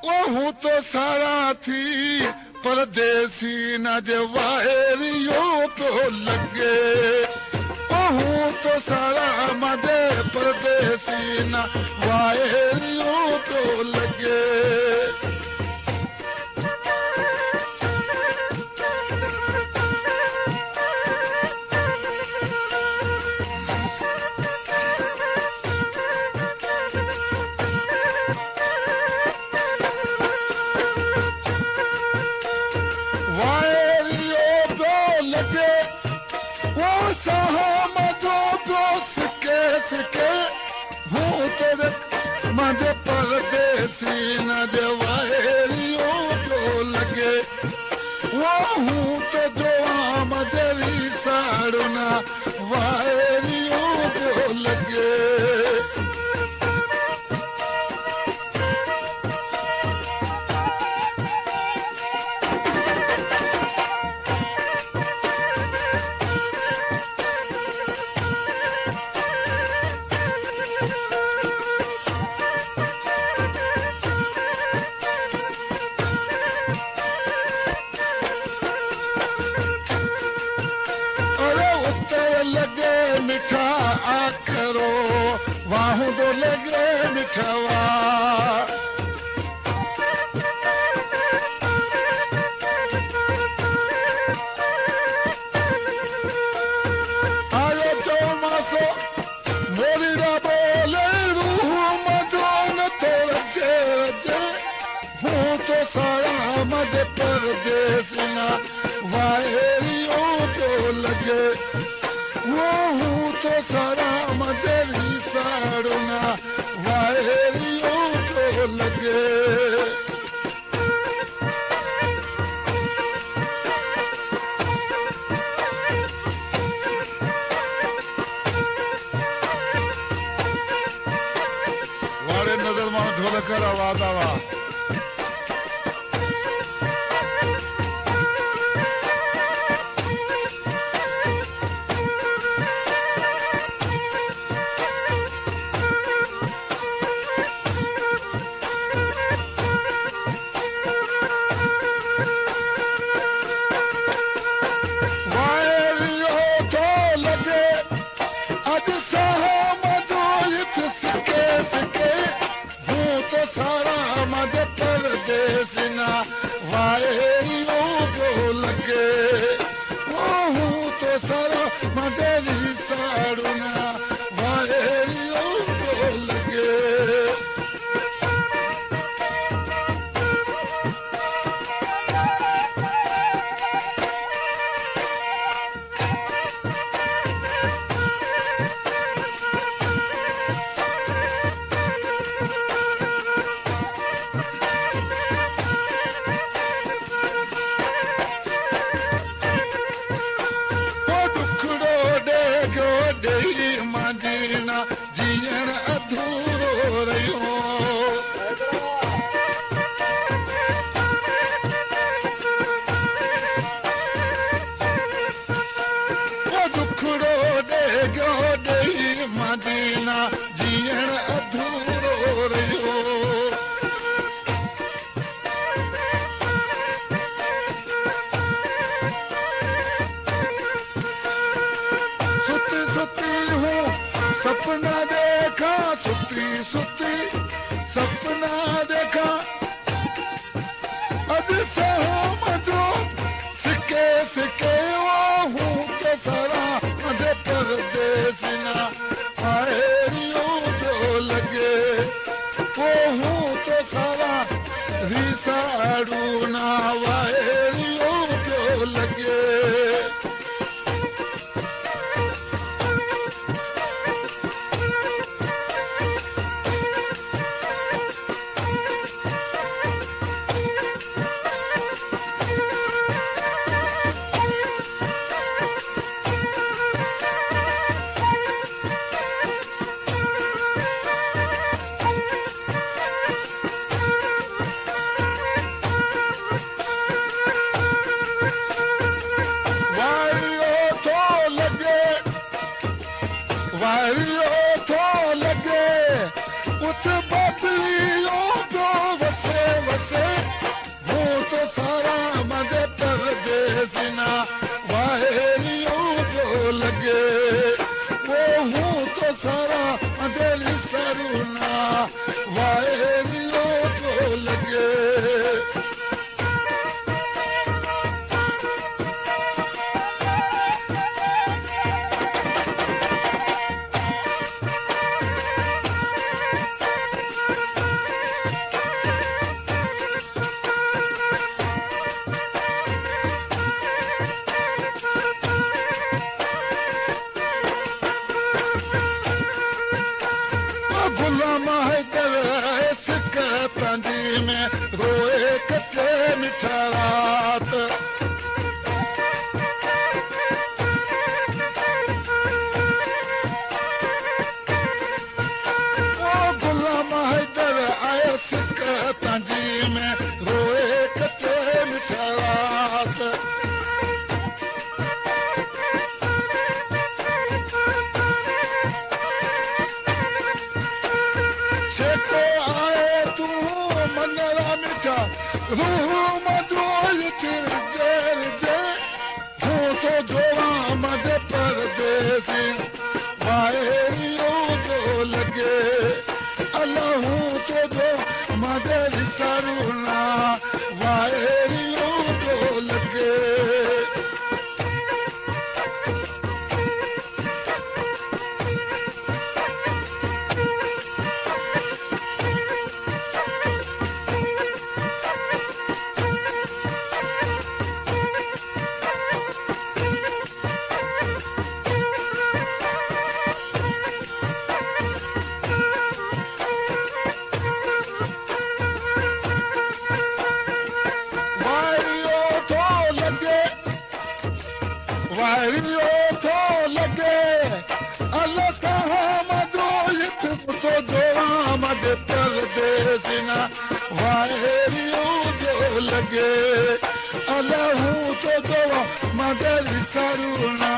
हूँ तो सारा थी परदेसी न जे वाहेरियो पियो लगे हूँ तो सारा मदे परदेसी न वाहेरियो पियो लगे मजे परदेसी न जे वाहेरियो पियो लगे वो हूँ तो जो मजरी साड़ना वाहेरियो पियो लगे मिठा आखरो वाहूं तो लगे मिठवा आयो चौमासो मोरी रा बोले रूह मजो न तो रजे रजे हूँ तो सारा मजे परदेसी ना वाहेरियो पियो लगे वो हूँ तो सारा मजरी साड़ना वाहेरियो पियो लगे वारे नजर मां ढोलक आवाज आवा वाहेरियो पियो लगे वो हूँ तो सारा मजरी साड़ना वाहेरियो पियो लगे जीअण अधूरो रहियो दुखड़ो ॾेगो ॾेई मदीना जीअण अधूरो रहियो सुती सुती हूँ सपना देखा सुती सुती सपना देखा अज मजो सिके सिके वो हूँ तो सारा मजे परदेसी ना वाहेरियो पियो लगे वो हूँ तो सारा रिसाड़ना वाहेरियो पियो लगे वायरियो तो लगे में रोए कटे मिठा रात ओ गुलाम हैदर आए सिक तंजी में रोए कटे मिठा रात छेको आए तू मनरा मिठा रूह मजोल तिर जेर जे हूँ तो जोवा मद परदेसी वायरियो जो लगे अल्लाह हूँ तो जो मदर सरुना वायरियो जो लगे वायरियो तो लगे अल्लाह कहा मजोहित तो जोड़ा मज परदेसी ना वायरियो जो लगे अल्लाह हूँ तो जोड़ा मदर सरुना